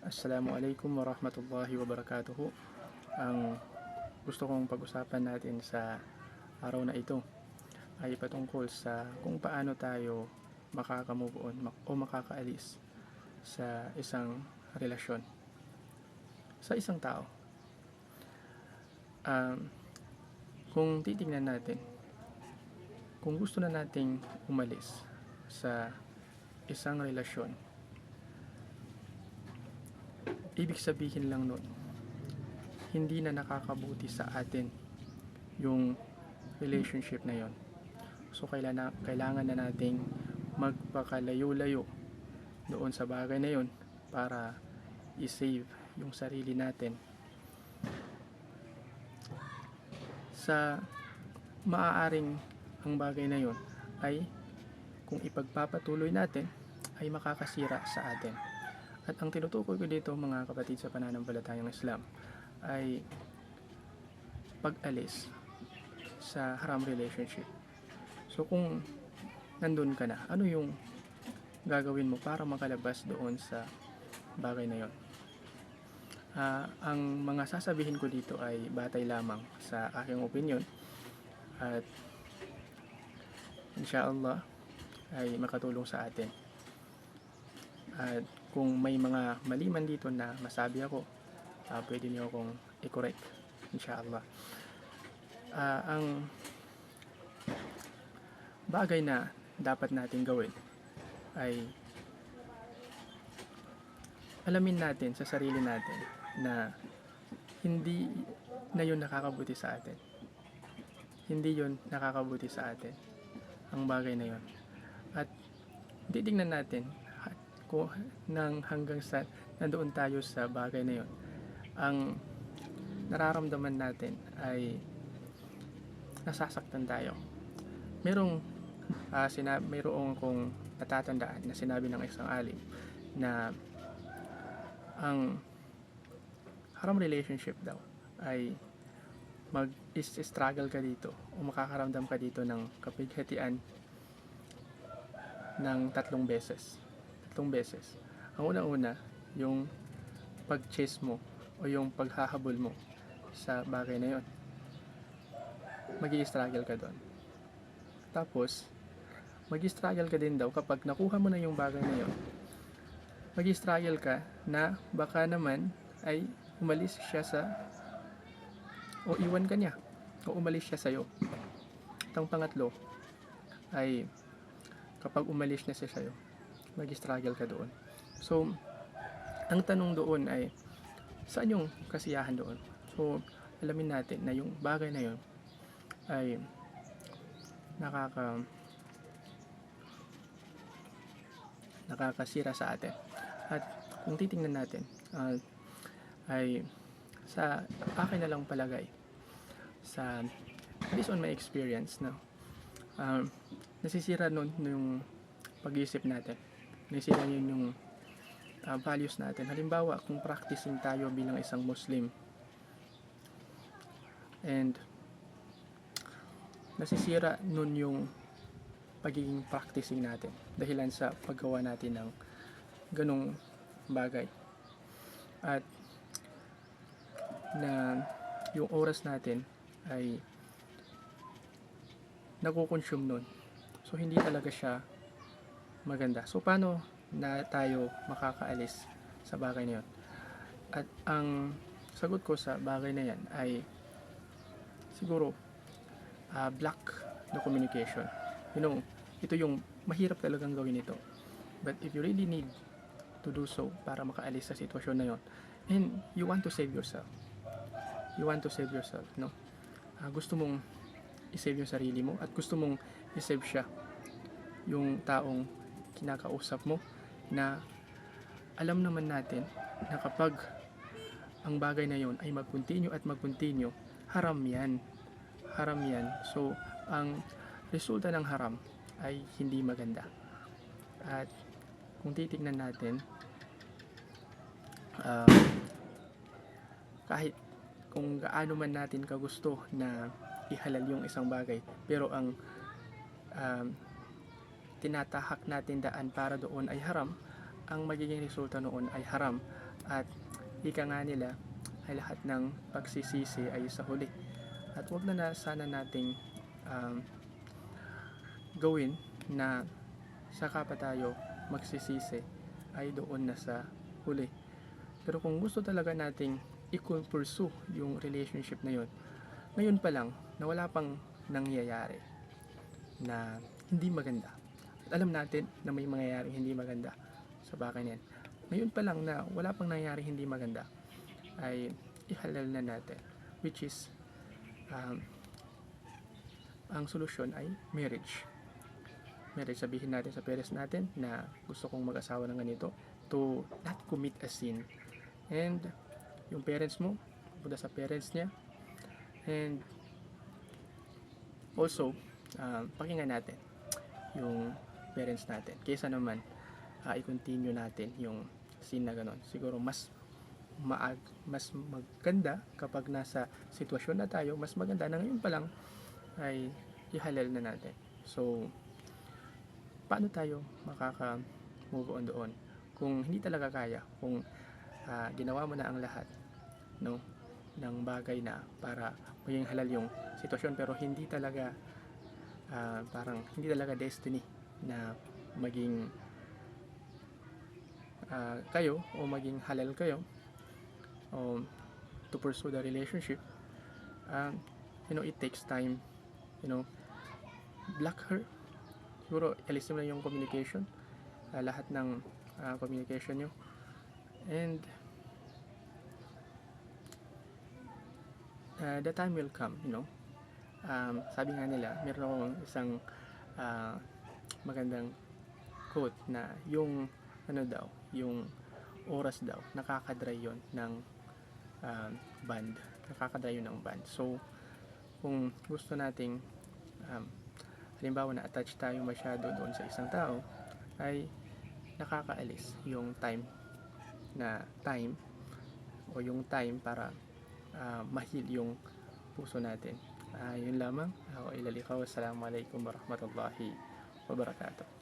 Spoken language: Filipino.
Assalamualaikum warahmatullahi wabarakatuhu. Ang gusto kong pag-usapan natin sa araw na ito ay patungkol sa kung paano tayo makaka-move on o makakaalis sa isang relasyon, sa isang tao. Um, kung titingnan natin, kung gusto na nating umalis sa isang relasyon, ibig sabihin lang nun, hindi na nakakabuti sa atin yung relationship na yon. So kailangan na nating magpakalayo-layo doon sa bagay na yon para i-save yung sarili natin sa maaaring ang bagay na yon ay kung ipagpapatuloy natin ay makakasira sa atin. At ang tinutukoy ko dito mga kapatid sa pananampalatayang Islam ay pag-alis sa haram relationship. So kung nandun ka na, ano yung gagawin mo para makalabas doon sa bagay na yon? Ang mga sasabihin ko dito ay batay lamang sa aking opinion at insyaallah ay makatulong sa atin. At kung may mga mali man dito na masabi ako, pwede niyo akong i-correct insyaallah. Ang bagay na dapat natin gawin ay alamin natin sa sarili natin na hindi na yun nakakabuti sa atin. Hindi yun nakakabuti sa atin ang bagay na yun. At titignan natin kung hanggang sa nandoon tayo sa bagay na yun, ang nararamdaman natin ay nasasaktan tayo. Mayroong kong natatandaan na sinabi ng isang alim na ang haram relationship daw ay mag-struggle ka dito o makakaramdam ka dito ng kapighatian ng tatlong beses. Ang unang-una, yung pag-chase mo o yung paghahabol mo sa bagay na yon. Magi-struggle ka doon. Tapos, magi-struggle ka din daw kapag nakuha mo na yung bagay na yon. Magi-struggle ka na baka naman ay umalis siya o iwan ka niya o umalis siya sa'yo. At ang pangatlo ay kapag umalis na siya sa'yo, magi-struggle ka doon. So, ang tanong doon ay saan yung kasiyahan doon? So, alamin natin na yung bagay na yun ay nakakasira sa atin. At kung titingnan natin, ay sa akin na lang palagay, based on my experience, nasisira nun yung pag-iisip natin. Nasisira yun yung values natin. Halimbawa, kung practicing tayo bilang isang Muslim and nasisira nun yung pagiging practicing natin dahilan sa paggawa natin ng ganong bagay, at na yung oras natin ay nakukonsume nun. So hindi talaga siya maganda. So paano na tayo makakaalis sa bagay na yun? At ang sagot ko sa bagay na yan ay siguro block the communication. Ito yung mahirap talagang gawin ito. But if you really need to do so para makaalis sa sitwasyon na yon, and you want to save yourself, no? Gusto mong i-save yung sarili mo at gusto mong i-save siya, yung taong kinakausap mo, na alam naman natin na kapag ang bagay na yon ay mag-continue, haram yan. So ang resulta ng haram ay hindi maganda. At kung titignan natin, kahit kung gaano man natin kagusto na ihalal yung isang bagay, pero ang tinatahak natin daan para doon ay haram, ang magiging resulta noon ay haram at ika nga nila ay lahat ng pagsisisi ay sa huli. At wag na sana nating um, gawin na saka pa tayo magsisisi ay doon na sa huli. Pero kung gusto talaga nating i-pursue yung relationship na yun, ngayon pa lang na wala pang nangyayari na hindi maganda. At alam natin na may mangyayari hindi maganda sa bagay na yan. Ngayon pa lang na wala pang nangyayari hindi maganda, ay ihalal na natin. Which is, ang solusyon ay marriage. Marriage, sabihin natin sa parents natin na gusto kong mag-asawa ng ganito to not commit a sin. And yung parents mo, punta sa parents niya. And also, pakinggan natin yung parents natin. Kaysa naman, i-continue natin yung sin na ganon. Siguro mas maganda kapag nasa sitwasyon na tayo, mas maganda na ngayon pa lang ay ihalal na natin. So, paano tayo makaka-move on doon? Kung hindi talaga kaya, kung ginawa mo na ang lahat, no, ng bagay na para maging halal yung sitwasyon, pero hindi talaga parang hindi talaga destiny na maging kayo o maging halal kayo o to pursue the relationship. It takes time, block her. Siguro alisin mo na yung communication, lahat ng communication nyo, and the time will come. Sabi nga nila, meron akong isang magandang quote na yung yung oras daw nakakadry yon ng band, nakakadry yun ng band. So kung gusto nating halimbawa na attach tayo masyado doon sa isang tao, ay nakakaalis yung time o yung time para mahil yung puso natin. Yun lamang. Ako Ilalikaw. Assalamualaikum warahmatullahi wabarakatuh.